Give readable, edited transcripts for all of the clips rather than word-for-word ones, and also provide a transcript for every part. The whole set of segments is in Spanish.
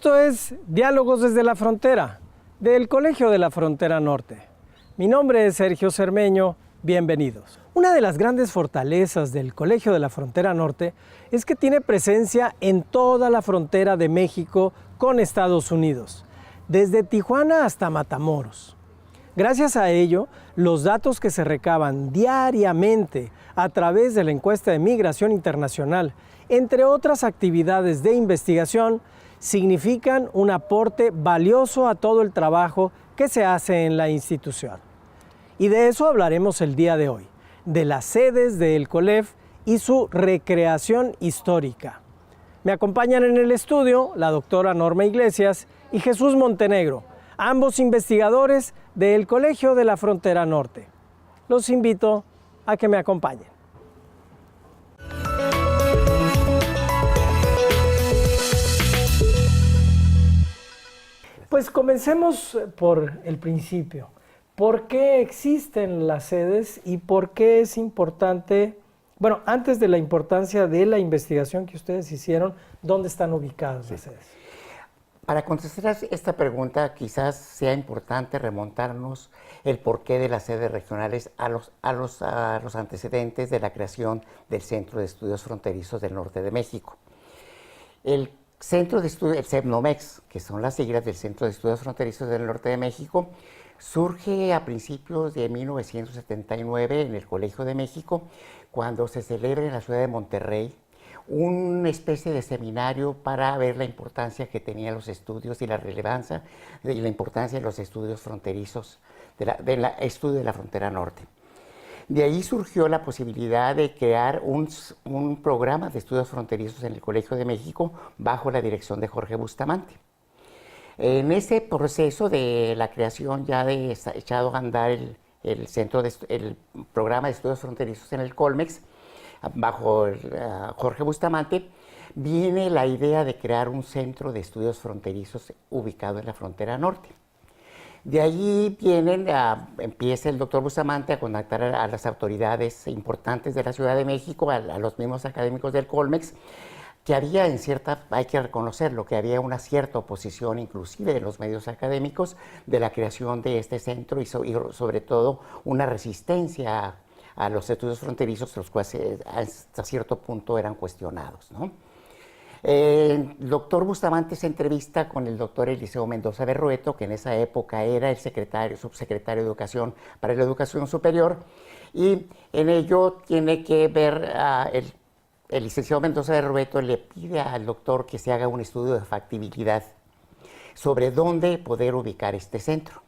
Esto es Diálogos desde la Frontera, del Colegio de la Frontera Norte. Mi nombre es Sergio Cermeño, bienvenidos. Una de las grandes fortalezas del Colegio de la Frontera Norte es que tiene presencia en toda la frontera de México con Estados Unidos, desde Tijuana hasta Matamoros. Gracias a ello, los datos que se recaban diariamente a través de la encuesta de migración internacional, entre otras actividades de investigación, significan un aporte valioso a todo el trabajo que se hace en la institución. Y de eso hablaremos el día de hoy, de las sedes del COLEF y su recreación histórica. Me acompañan en el estudio la doctora Norma Iglesias y Jesús Montenegro, ambos investigadores del Colegio de la Frontera Norte. Los invito a que me acompañen. Pues comencemos por el principio. ¿Por qué existen las sedes y por qué es importante, bueno, antes de la importancia de la investigación que ustedes hicieron, ¿dónde están ubicadas las sedes? Para contestar esta pregunta, quizás sea importante remontarnos el porqué de las sedes regionales a los antecedentes de la creación del Centro de Estudios Fronterizos del Norte de México. El Centro de Estudios, el CEPNOMEX, que son las siglas del Centro de Estudios Fronterizos del Norte de México, surge a principios de 1979 en el Colegio de México, cuando se celebra en la ciudad de Monterrey una especie de seminario para ver la importancia que tenían los estudios y la relevancia y la importancia de los estudios fronterizos, del estudio de la frontera norte. De ahí surgió la posibilidad de crear un programa de estudios fronterizos en el Colegio de México bajo la dirección de Jorge Bustamante. En ese proceso de la creación ya de echado a andar el programa de estudios fronterizos en el Colmex, bajo Jorge Bustamante, viene la idea de crear un centro de estudios fronterizos ubicado en la frontera norte. De allí empieza el doctor Bustamante a contactar a las autoridades importantes de la Ciudad de México, a los mismos académicos del Colmex, que había hay que reconocerlo, que había una cierta oposición inclusive de los medios académicos de la creación de este centro y sobre todo una resistencia a los estudios fronterizos, los cuales hasta cierto punto eran cuestionados, ¿no? El doctor Bustamante se entrevista con el doctor Eliseo Mendoza Berrueto, que en esa época era el subsecretario de Educación para la Educación Superior, y en ello tiene que ver, el licenciado Mendoza Berrueto le pide al doctor que se haga un estudio de factibilidad sobre dónde poder ubicar este centro.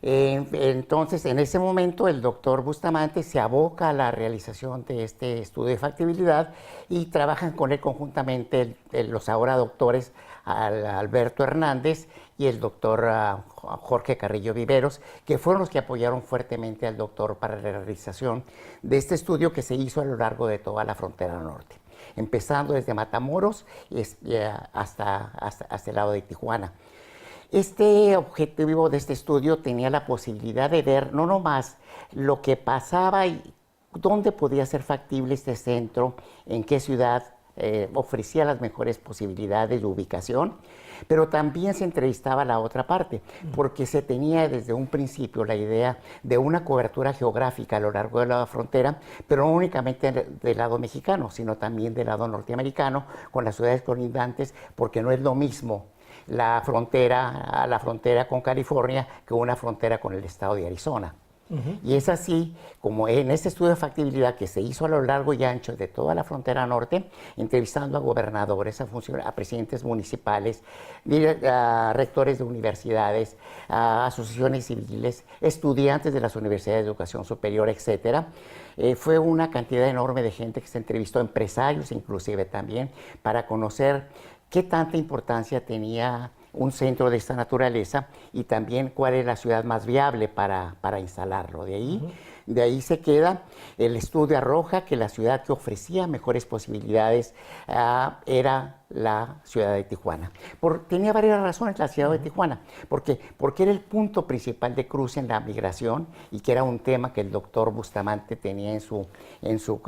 Entonces, en ese momento, el doctor Bustamante se aboca a la realización de este estudio de factibilidad y trabajan con él conjuntamente los ahora doctores Alberto Hernández y el doctor Jorge Carrillo Viveros, que fueron los que apoyaron fuertemente al doctor para la realización de este estudio que se hizo a lo largo de toda la frontera norte, empezando desde Matamoros hasta el lado de Tijuana. Este objetivo de este estudio tenía la posibilidad de ver no nomás lo que pasaba y dónde podía ser factible este centro, en qué ciudad ofrecía las mejores posibilidades de ubicación, pero también se entrevistaba la otra parte, porque se tenía desde un principio la idea de una cobertura geográfica a lo largo de la frontera, pero no únicamente del lado mexicano, sino también del lado norteamericano, con las ciudades colindantes, porque no es lo mismo la frontera con California que una frontera con el estado de Arizona. Y es así como en este estudio de factibilidad que se hizo a lo largo y ancho de toda la frontera norte, entrevistando a gobernadores, a presidentes municipales, a rectores de universidades, a asociaciones civiles, estudiantes de las universidades de educación superior, etcétera. Fue una cantidad enorme de gente que se entrevistó, empresarios inclusive también, para conocer qué tanta importancia tenía un centro de esta naturaleza y también cuál es la ciudad más viable para instalarlo. De ahí se queda, el estudio arroja que la ciudad que ofrecía mejores posibilidades era la ciudad de Tijuana. Tenía varias razones la ciudad de Tijuana, porque era el punto principal de cruce en la migración y que era un tema que el doctor Bustamante tenía en sus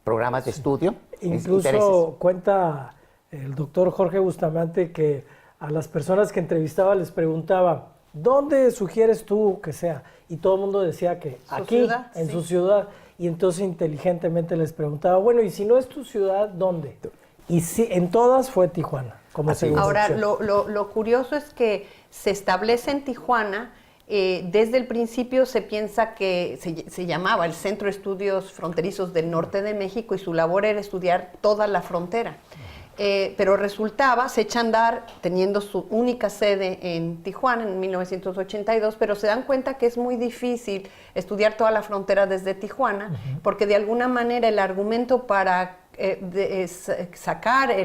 programas de estudio. Incluso cuenta el doctor Jorge Bustamante, que a las personas que entrevistaba les preguntaba, ¿dónde sugieres tú que sea? Y todo el mundo decía que aquí, en su ciudad. Y entonces inteligentemente les preguntaba, bueno, y si no es tu ciudad, ¿dónde? Y sí, en todas fue Tijuana. Como ahora, lo curioso es que se establece en Tijuana. Desde el principio se piensa que se llamaba el Centro de Estudios Fronterizos del Norte de México y su labor era estudiar toda la frontera. Pero resultaba, se echa a andar teniendo su única sede en Tijuana en 1982, pero se dan cuenta que es muy difícil estudiar toda la frontera desde Tijuana, porque de alguna manera el argumento para sacar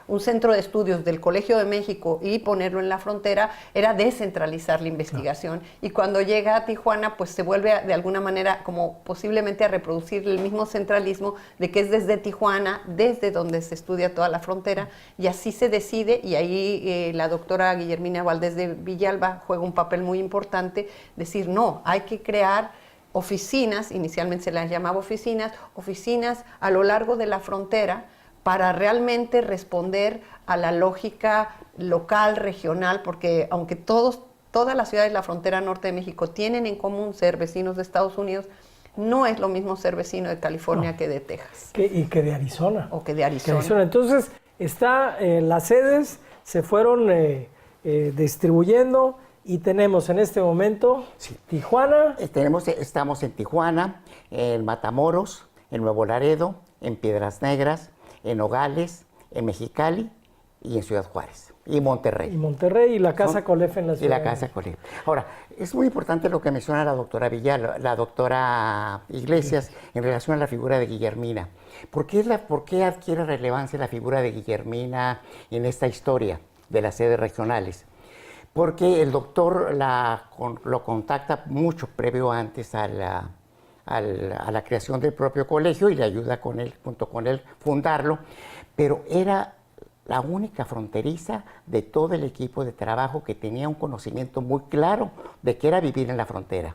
un centro de estudios del Colegio de México y ponerlo en la frontera era descentralizar la investigación. Y cuando llega a Tijuana, pues se vuelve de alguna manera como posiblemente a reproducir el mismo centralismo de que es desde Tijuana, desde donde se estudia toda la frontera, y así se decide, y ahí la doctora Guillermina Valdés de Villalba juega un papel muy importante, decir, no, hay que crear oficinas, inicialmente se las llamaba oficinas a lo largo de la frontera para realmente responder a la lógica local, regional, porque aunque todas las ciudades de la frontera norte de México tienen en común ser vecinos de Estados Unidos, no es lo mismo ser vecino de California que de Texas. Y que de Arizona. O que de Arizona. Entonces, las sedes se fueron distribuyendo. Y tenemos en este momento Tijuana. Estamos en Tijuana, en Matamoros, en Nuevo Laredo, en Piedras Negras, en Nogales, en Mexicali y en Ciudad Juárez. Y Monterrey. Y la Casa Colef en la ciudad. Y la Casa Colef. Ahora, es muy importante lo que menciona la doctora la doctora Iglesias en relación a la figura de Guillermina. ¿Por qué adquiere relevancia la figura de Guillermina en esta historia de las sedes regionales? Porque el doctor lo contacta mucho previo antes a la creación del propio colegio y le ayuda junto con él, fundarlo, pero era la única fronteriza de todo el equipo de trabajo que tenía un conocimiento muy claro de qué era vivir en la frontera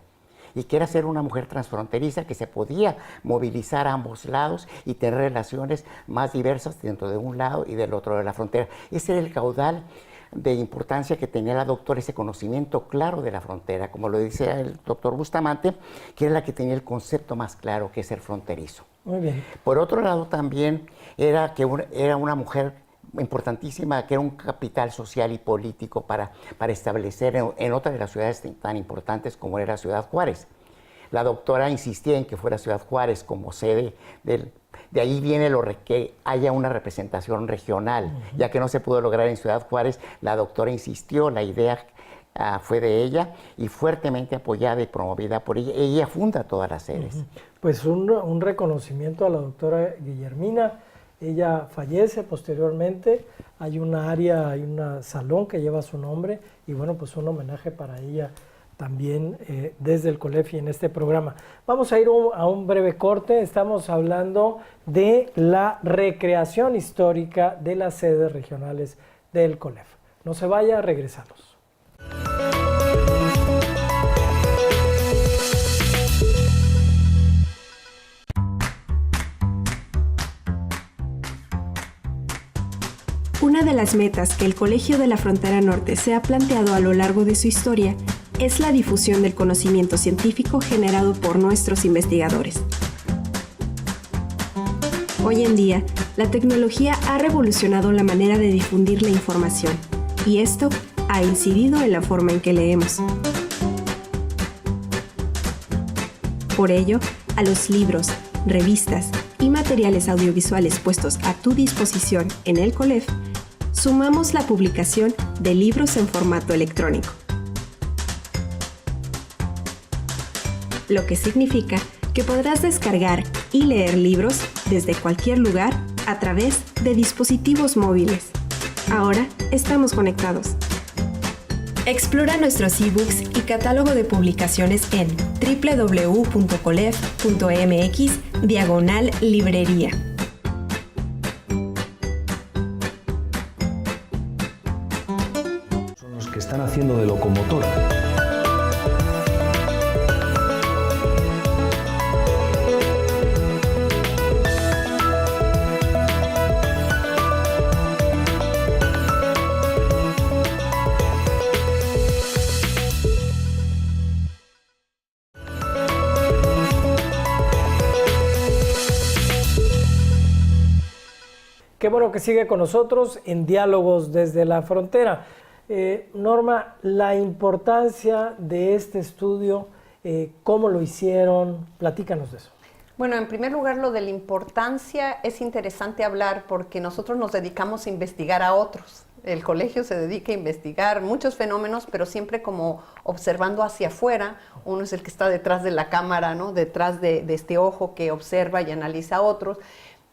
y que era ser una mujer transfronteriza que se podía movilizar a ambos lados y tener relaciones más diversas dentro de un lado y del otro de la frontera. Ese era el caudal de importancia que tenía la doctora, ese conocimiento claro de la frontera, como lo dice el doctor Bustamante, que era la que tenía el concepto más claro, que es ser fronterizo. Muy bien. Por otro lado también era una mujer importantísima, que era un capital social y político para establecer en otra de las ciudades tan importantes como era Ciudad Juárez. La doctora insistía en que fuera Ciudad Juárez como sede de ahí viene que haya una representación regional. Ya que no se pudo lograr en Ciudad Juárez, la doctora insistió, la idea fue de ella y fuertemente apoyada y promovida por ella. Ella funda todas las sedes. Pues un reconocimiento a la doctora Guillermina. Ella fallece posteriormente, hay una área, hay un salón que lleva su nombre y bueno, pues un homenaje para ella también desde el COLEF y en este programa. Vamos a ir a un breve corte. Estamos hablando de la recreación histórica de las sedes regionales del COLEF. No se vaya, regresamos. Una de las metas que el Colegio de la Frontera Norte se ha planteado a lo largo de su historia es la difusión del conocimiento científico generado por nuestros investigadores. Hoy en día, la tecnología ha revolucionado la manera de difundir la información, y esto ha incidido en la forma en que leemos. Por ello, a los libros, revistas y materiales audiovisuales puestos a tu disposición en el COLEF, sumamos la publicación de libros en formato electrónico. Lo que significa que podrás descargar y leer libros desde cualquier lugar a través de dispositivos móviles. Ahora estamos conectados. Explora nuestros ebooks y catálogo de publicaciones en www.colef.mx/librería. Son los que están haciendo de locomotora. Qué bueno que sigue con nosotros en Diálogos desde la Frontera. Norma, la importancia de este estudio, cómo lo hicieron, platícanos de eso. Bueno, en primer lugar, lo de la importancia es interesante hablar porque nosotros nos dedicamos a investigar a otros. El colegio se dedica a investigar muchos fenómenos, pero siempre como observando hacia afuera. Uno es el que está detrás de la cámara, ¿no? Detrás de este ojo que observa y analiza a otros.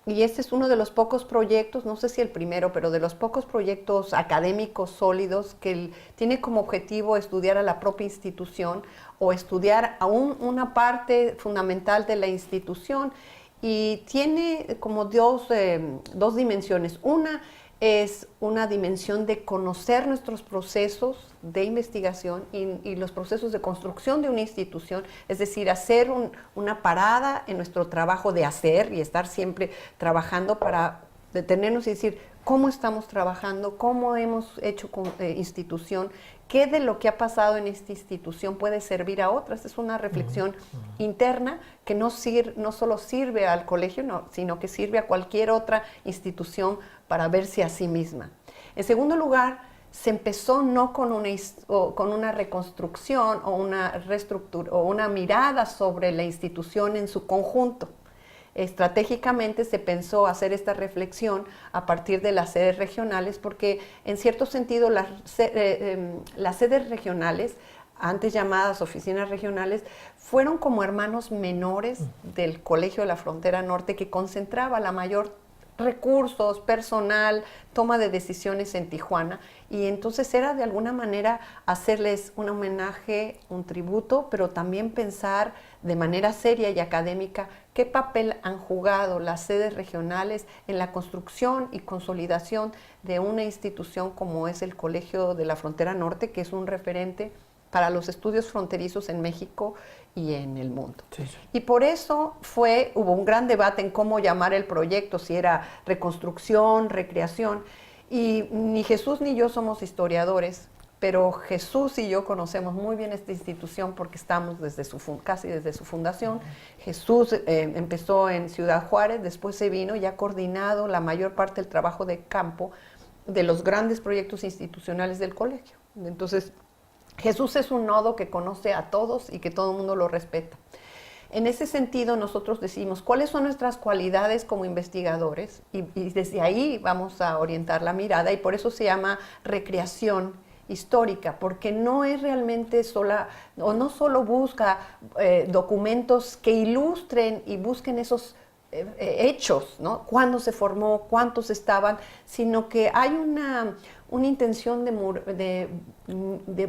Y este es uno de los pocos proyectos, no sé si el primero, pero de los pocos proyectos académicos sólidos que tiene como objetivo estudiar a la propia institución o estudiar a una parte fundamental de la institución, y tiene como dos dimensiones. Una es una dimensión de conocer nuestros procesos de investigación y los procesos de construcción de una institución, es decir, hacer una parada en nuestro trabajo de hacer y estar siempre trabajando para detenernos y decir cómo estamos trabajando, cómo hemos hecho institución, qué de lo que ha pasado en esta institución puede servir a otras. Es una reflexión interna que no solo sirve al colegio, sino que sirve a cualquier otra institución para verse a sí misma. En segundo lugar, se empezó no con una reconstrucción o una reestructura o una mirada sobre la institución en su conjunto. Estratégicamente se pensó hacer esta reflexión a partir de las sedes regionales, porque en cierto sentido las sedes regionales, antes llamadas oficinas regionales, fueron como hermanos menores del Colegio de la Frontera Norte, que concentraba la mayor recursos, personal, toma de decisiones en Tijuana, y entonces era de alguna manera hacerles un homenaje, un tributo, pero también pensar de manera seria y académica qué papel han jugado las sedes regionales en la construcción y consolidación de una institución como es el Colegio de la Frontera Norte, que es un referente para los estudios fronterizos en México y en el mundo. Sí, sí. Y por eso hubo un gran debate en cómo llamar el proyecto, si era reconstrucción, recreación, y ni Jesús ni yo somos historiadores, pero Jesús y yo conocemos muy bien esta institución porque estamos casi desde su fundación. Jesús empezó en Ciudad Juárez, después se vino y ha coordinado la mayor parte del trabajo de campo de los grandes proyectos institucionales del colegio. Entonces, Jesús es un nodo que conoce a todos y que todo el mundo lo respeta. En ese sentido, nosotros decimos cuáles son nuestras cualidades como investigadores y desde ahí vamos a orientar la mirada, y por eso se llama recreación histórica, porque no es realmente no solo busca documentos que ilustren y busquen esos hechos, ¿no? Cuándo se formó, cuántos estaban, sino que hay una intención de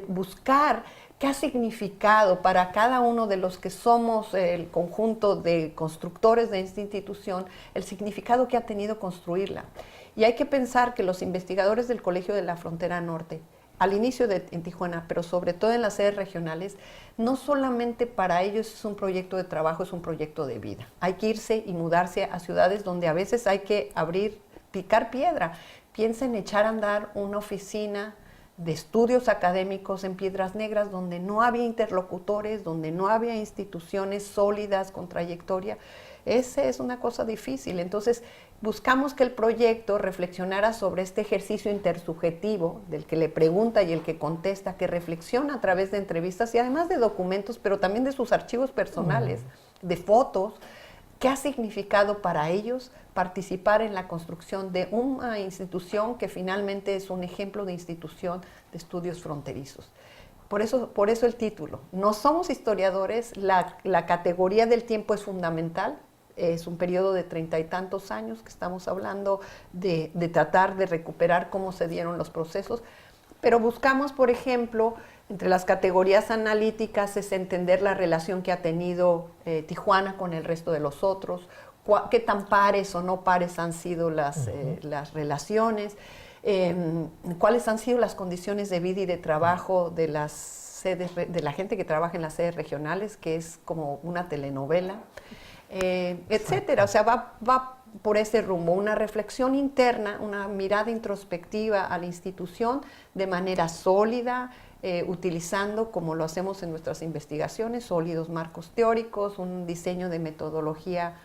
buscar qué ha significado para cada uno de los que somos el conjunto de constructores de esta institución, el significado que ha tenido construirla. Y hay que pensar que los investigadores del Colegio de la Frontera Norte, al inicio en Tijuana, pero sobre todo en las sedes regionales, no solamente para ellos es un proyecto de trabajo, es un proyecto de vida. Hay que irse y mudarse a ciudades donde a veces hay que picar piedra. Piensa en echar a andar una oficina de estudios académicos en Piedras Negras, donde no había interlocutores, donde no había instituciones sólidas con trayectoria. Esa es una cosa difícil. Entonces, buscamos que el proyecto reflexionara sobre este ejercicio intersubjetivo del que le pregunta y el que contesta, que reflexiona a través de entrevistas y además de documentos, pero también de sus archivos personales, de fotos. ¿Qué ha significado para ellos participar en la construcción de una institución que finalmente es un ejemplo de institución de estudios fronterizos? Por eso el título. No somos historiadores, la categoría del tiempo es fundamental. Es un periodo de 30 y tantos años que estamos hablando de tratar de recuperar cómo se dieron los procesos, pero buscamos, por ejemplo, entre las categorías analíticas es entender la relación que ha tenido Tijuana con el resto de los otros, qué tan pares o no pares han sido las relaciones, cuáles han sido las condiciones de vida y de trabajo de las sedes, de la gente que trabaja en las sedes regionales, que es como una telenovela. Etcétera, o sea, va por ese rumbo, una reflexión interna, una mirada introspectiva a la institución de manera sólida, utilizando, como lo hacemos en nuestras investigaciones, sólidos marcos teóricos, un diseño de metodología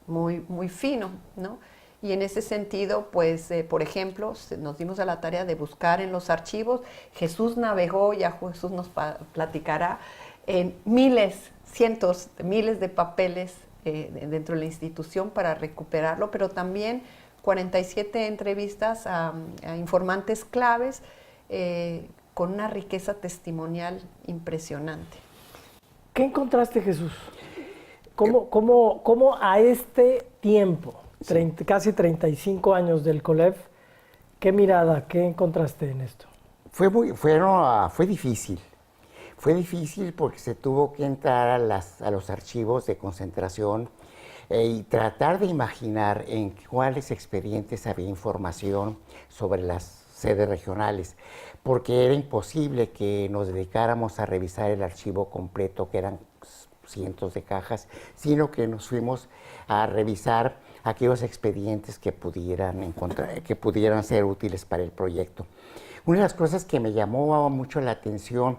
muy, muy fino, ¿no? y en ese sentido, pues, por ejemplo, nos dimos a la tarea de buscar en los archivos. Jesús navegó, ya Jesús nos platicará, en cientos, miles de papeles dentro de la institución para recuperarlo, pero también 47 entrevistas a informantes claves con una riqueza testimonial impresionante. ¿Qué encontraste, Jesús? ¿Cómo a este tiempo, casi 35 años del COLEF, qué mirada, qué encontraste en esto? Fue difícil. Fue difícil porque se tuvo que entrar a los archivos de concentración y tratar de imaginar en cuáles expedientes había información sobre las sedes regionales, porque era imposible que nos dedicáramos a revisar el archivo completo, que eran cientos de cajas, sino que nos fuimos a revisar aquellos expedientes que pudieran ser útiles para el proyecto. Una de las cosas que me llamó mucho la atención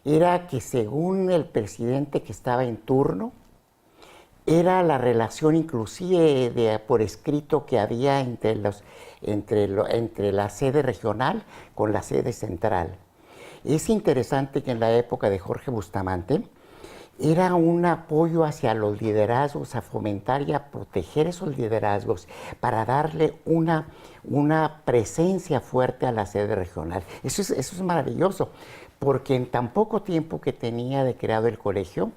era que, según el presidente que estaba en turno, era la relación inclusive por escrito que había entre la sede regional con la sede central. Es interesante que en la época de Jorge Bustamante era un apoyo hacia los liderazgos, a fomentar y a proteger esos liderazgos para darle una presencia fuerte a la sede regional. Eso es maravilloso, porque en tan poco tiempo que tenía de creado el colegio,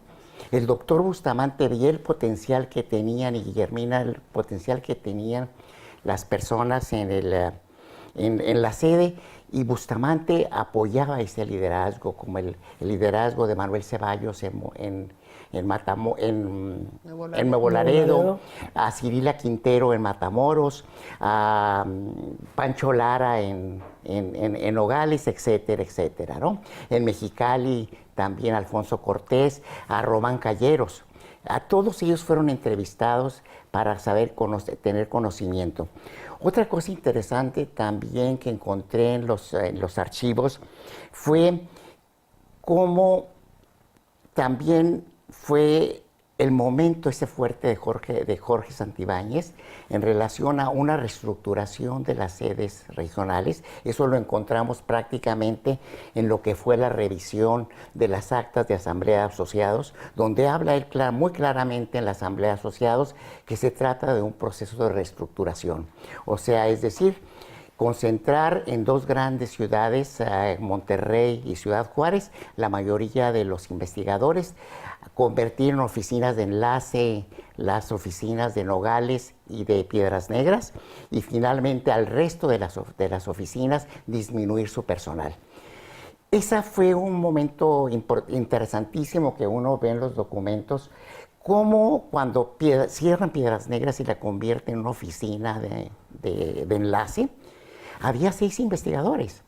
el doctor Bustamante veía el potencial que tenían, y Guillermina, el potencial que tenían las personas en la sede, y Bustamante apoyaba ese liderazgo, como el liderazgo de Manuel Ceballos en Nuevo Laredo, a Cirila Quintero en Matamoros, a Pancho Lara en Nogales, etcétera, etcétera, ¿no? En Mexicali también Alfonso Cortés, a Román Calleros. A todos ellos fueron entrevistados para tener conocimiento. Otra cosa interesante también que encontré en los archivos fue cómo también fue el momento ese fuerte de Jorge Santibáñez en relación a una reestructuración de las sedes regionales. Eso lo encontramos prácticamente en lo que fue la revisión de las actas de Asamblea de Asociados, donde habla él muy claramente en la Asamblea de Asociados que se trata de un proceso de reestructuración. O sea, es decir, concentrar en dos grandes ciudades, Monterrey y Ciudad Juárez, la mayoría de los investigadores, convertir en oficinas de enlace las oficinas de Nogales y de Piedras Negras, y finalmente al resto de las oficinas disminuir su personal. Ese fue un momento interesantísimo que uno ve en los documentos, cómo cuando cierran Piedras Negras y la convierten en una oficina de enlace, había 6 investigadores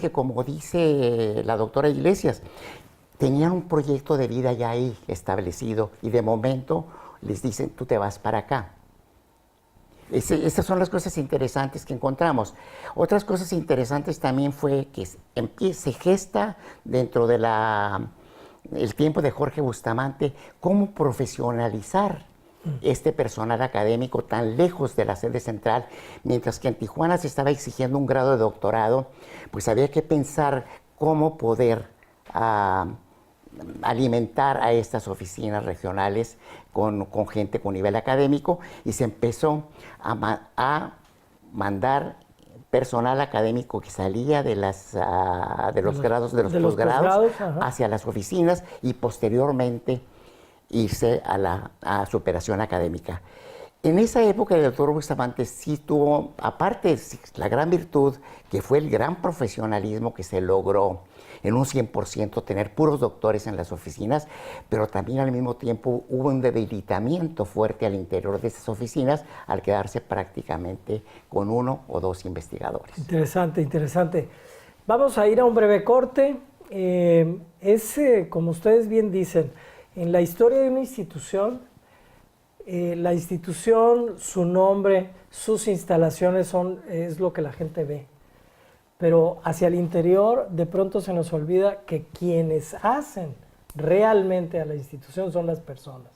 que, como dice la doctora Iglesias, tenían un proyecto de vida ya ahí establecido, y de momento les dicen, tú te vas para acá. Esas son las cosas interesantes que encontramos. Otras cosas interesantes también fue que se gesta dentro de el tiempo de Jorge Bustamante cómo profesionalizar este personal académico tan lejos de la sede central. Mientras que en Tijuana se estaba exigiendo un grado de doctorado, pues había que pensar cómo poder alimentar a estas oficinas regionales con gente con nivel académico, y se empezó a mandar personal académico que salía de los posgrados hacia las oficinas, y posteriormente irse a su operación académica. En esa época el doctor Bustamante sí tuvo, aparte la gran virtud, que fue el gran profesionalismo que se logró en un 100%, tener puros doctores en las oficinas, pero también al mismo tiempo hubo un debilitamiento fuerte al interior de esas oficinas al quedarse prácticamente con 1 o 2 investigadores. Interesante, interesante. Vamos a ir a un breve corte. Como ustedes bien dicen, en la historia de una institución, la institución, su nombre, sus instalaciones es lo que la gente ve. Pero hacia el interior de pronto se nos olvida que quienes hacen realmente a la institución son las personas.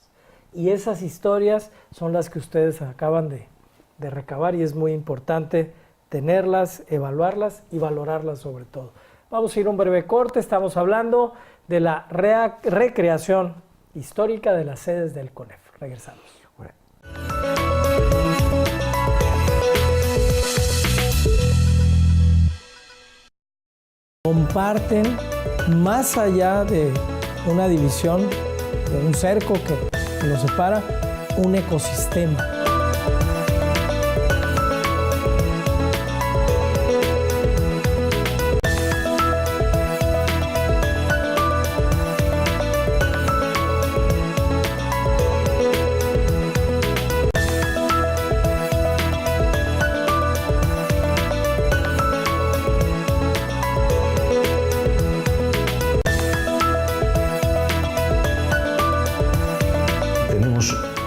Y esas historias son las que ustedes acaban de de recabar y es muy importante tenerlas, evaluarlas y valorarlas sobre todo. Vamos a ir a un breve corte, estamos hablando de la recreación histórica de las sedes del CONEF. Regresamos. Comparten más allá de una división, de un cerco que los separa, un ecosistema.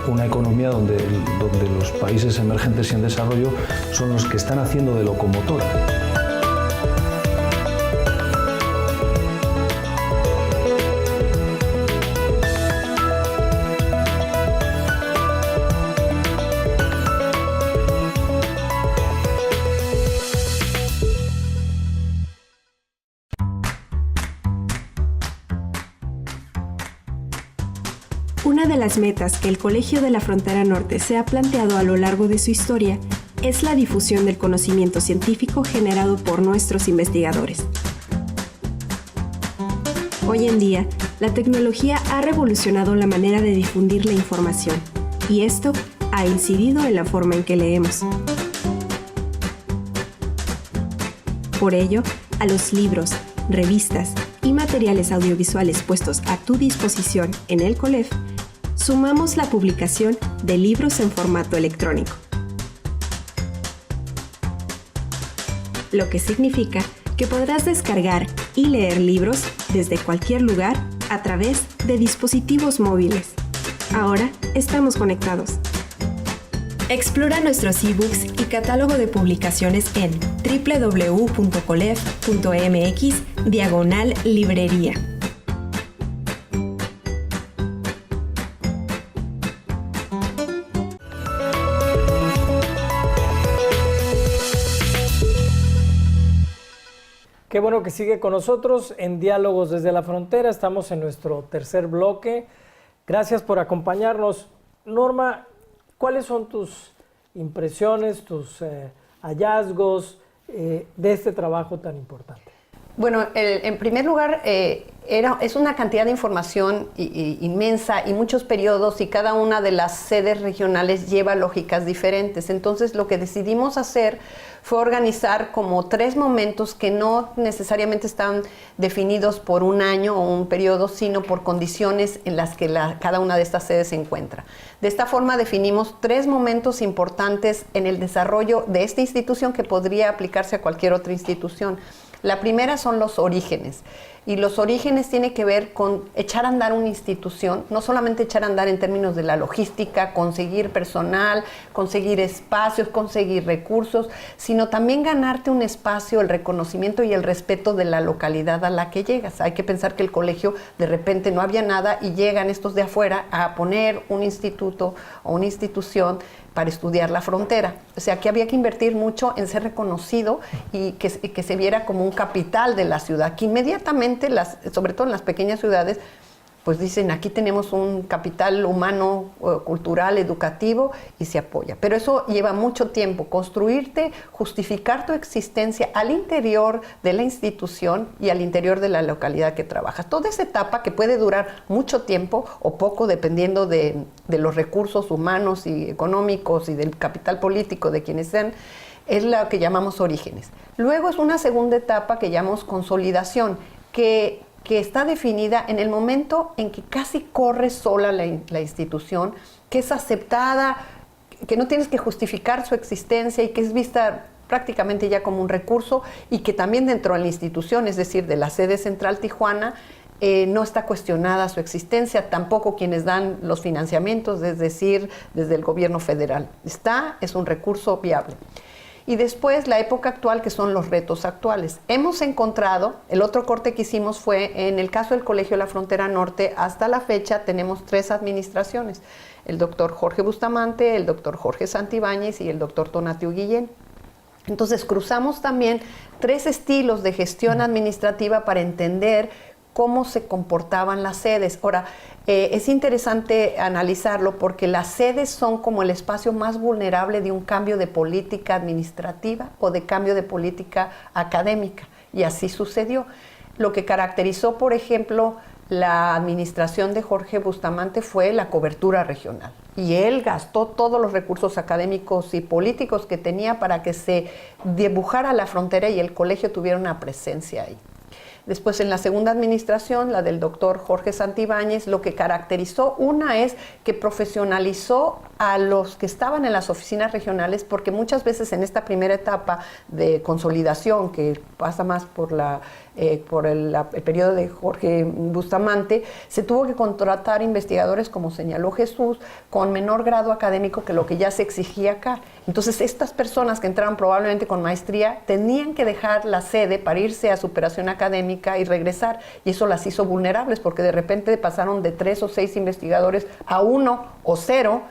Una economía donde los países emergentes y en desarrollo son los que están haciendo de locomotora. Una de las metas que el Colegio de la Frontera Norte se ha planteado a lo largo de su historia es la difusión del conocimiento científico generado por nuestros investigadores. Hoy en día, la tecnología ha revolucionado la manera de difundir la información, y esto ha incidido en la forma en que leemos. Por ello, a los libros, revistas y materiales audiovisuales puestos a tu disposición en el COLEF, sumamos la publicación de libros en formato electrónico, lo que significa que podrás descargar y leer libros desde cualquier lugar a través de dispositivos móviles. Ahora estamos conectados. Explora nuestros ebooks y catálogo de publicaciones en www.colef.mx/librería. Qué bueno que sigue con nosotros en Diálogos desde la Frontera. Estamos en nuestro tercer bloque. Gracias por acompañarnos. Norma, ¿cuáles son tus impresiones, tus hallazgos de este trabajo tan importante? Bueno, en primer lugar, es una cantidad de información inmensa y muchos periodos, y cada una de las sedes regionales lleva lógicas diferentes. Entonces, lo que decidimos hacer fue organizar como 3 momentos que no necesariamente están definidos por un año o un periodo, sino por condiciones en las que cada una de estas sedes se encuentra. De esta forma definimos 3 momentos importantes en el desarrollo de esta institución que podría aplicarse a cualquier otra institución. La primera son los orígenes, y los orígenes tienen que ver con echar a andar una institución, no solamente echar a andar en términos de la logística, conseguir personal, conseguir espacios, conseguir recursos, sino también ganarte un espacio, el reconocimiento y el respeto de la localidad a la que llegas. Hay que pensar que el colegio de repente no había nada y llegan estos de afuera a poner un instituto o una institución para estudiar la frontera. O sea, que había que invertir mucho en ser reconocido y que se viera como un capital de la ciudad, que inmediatamente, sobre todo en las pequeñas ciudades, pues dicen, aquí tenemos un capital humano, cultural, educativo, y se apoya. Pero eso lleva mucho tiempo, construirte, justificar tu existencia al interior de la institución y al interior de la localidad que trabajas. Toda esa etapa, que puede durar mucho tiempo o poco, dependiendo de los recursos humanos y económicos y del capital político de quienes sean, es lo que llamamos orígenes. Luego es una segunda etapa que llamamos consolidación, que está definida en el momento en que casi corre sola la institución, que es aceptada, que no tienes que justificar su existencia y que es vista prácticamente ya como un recurso, y que también dentro de la institución, es decir, de la sede central Tijuana, no está cuestionada su existencia, tampoco quienes dan los financiamientos, es decir, desde el gobierno federal. Es un recurso viable. y después la época actual, que son los retos actuales. Hemos encontrado, el otro corte que hicimos fue en el caso del Colegio de la Frontera Norte, hasta la fecha tenemos 3 administraciones, el doctor Jorge Bustamante, el doctor Jorge Santibáñez y el doctor Tonatiuh Guillén. Entonces cruzamos también 3 estilos de gestión administrativa para entender cómo se comportaban las sedes. Ahora, es interesante analizarlo porque las sedes son como el espacio más vulnerable de un cambio de política administrativa o de cambio de política académica, y así sucedió. Lo que caracterizó, por ejemplo, la administración de Jorge Bustamante fue la cobertura regional, y él gastó todos los recursos académicos y políticos que tenía para que se dibujara la frontera y el colegio tuviera una presencia ahí. Después, en la segunda administración, la del doctor Jorge Santibáñez, lo que caracterizó, una es que profesionalizó a los que estaban en las oficinas regionales, porque muchas veces en esta primera etapa de consolidación, que pasa más por el periodo de Jorge Bustamante, se tuvo que contratar investigadores, como señaló Jesús, con menor grado académico que lo que ya se exigía acá. Entonces, estas personas que entraban probablemente con maestría tenían que dejar la sede para irse a superación académica y regresar, y eso las hizo vulnerables, porque de repente pasaron de 3 o 6 investigadores a 1 o 0,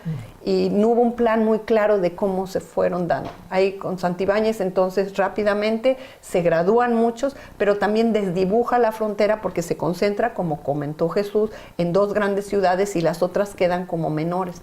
y no hubo un plan muy claro de cómo se fueron dando. Ahí con Santibáñez, entonces, rápidamente se gradúan muchos, pero también desdibuja la frontera porque se concentra, como comentó Jesús, en 2 grandes ciudades y las otras quedan como menores.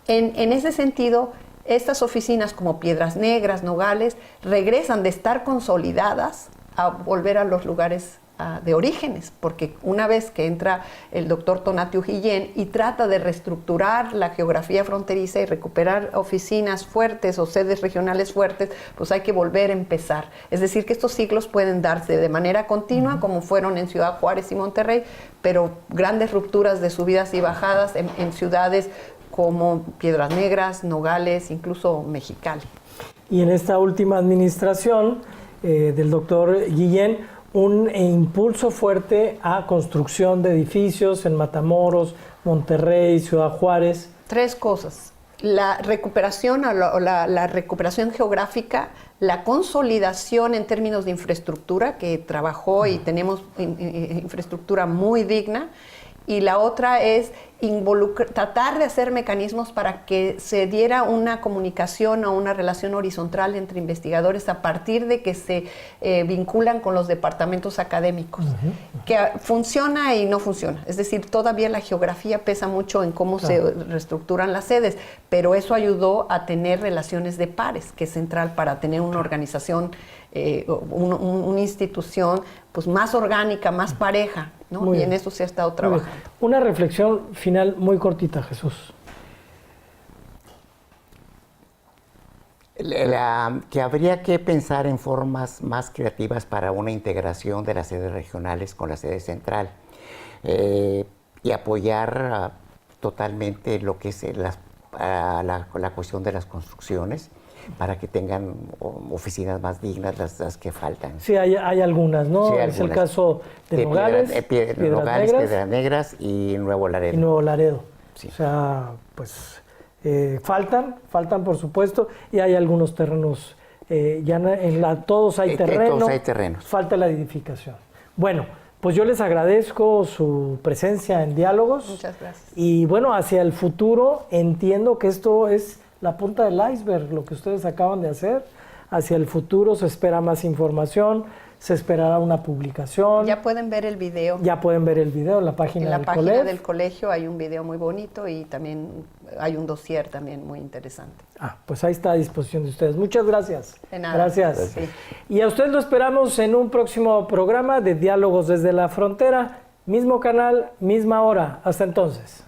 En ese sentido, estas oficinas como Piedras Negras, Nogales, regresan de estar consolidadas a volver a los lugares de orígenes, porque una vez que entra el doctor Tonatiuh Guillén y trata de reestructurar la geografía fronteriza y recuperar oficinas fuertes o sedes regionales fuertes, pues hay que volver a empezar. Es decir, que estos ciclos pueden darse de manera continua, como fueron en Ciudad Juárez y Monterrey, pero grandes rupturas de subidas y bajadas en ciudades como Piedras Negras, Nogales, incluso Mexicali. Y en esta última administración del doctor Guillén, un impulso fuerte a construcción de edificios en Matamoros, Monterrey, Ciudad Juárez. 3 cosas: la recuperación, la recuperación geográfica, la consolidación en términos de infraestructura, que trabajó y tenemos infraestructura muy digna, y la otra es tratar de hacer mecanismos para que se diera una comunicación o una relación horizontal entre investigadores a partir de que se vinculan con los departamentos académicos, que funciona y no funciona. Es decir, todavía la geografía pesa mucho en cómo se reestructuran las sedes, pero eso ayudó a tener relaciones de pares, que es central para tener una organización, una institución pues más orgánica, más pareja, ¿no? Y en eso se ha estado trabajando. Una reflexión final muy cortita, Jesús. Que habría que pensar en formas más creativas para una integración de las sedes regionales con la sede central, y apoyar totalmente lo que es la cuestión de las construcciones, para que tengan oficinas más dignas, las que faltan. Sí, hay algunas, ¿no? Sí, es el caso de Nogales, Piedras Negras y Nuevo Laredo. Y Nuevo Laredo. Sí. O sea, pues faltan por supuesto, y hay algunos terrenos, todos hay terreno, todos hay terrenos. Falta la edificación. Bueno, pues yo les agradezco su presencia en Diálogos. Muchas gracias. Y bueno, hacia el futuro entiendo que esto es la punta del iceberg, lo que ustedes acaban de hacer. Hacia el futuro se espera más información, se esperará una publicación. Ya pueden ver el video. Ya pueden ver el video en la página del colegio. En la página del colegio hay un video muy bonito y también hay un dossier también muy interesante. Pues ahí está a disposición de ustedes. Muchas gracias. De nada. Gracias. Sí. Y a ustedes lo esperamos en un próximo programa de Diálogos desde la Frontera. Mismo canal, misma hora. Hasta entonces.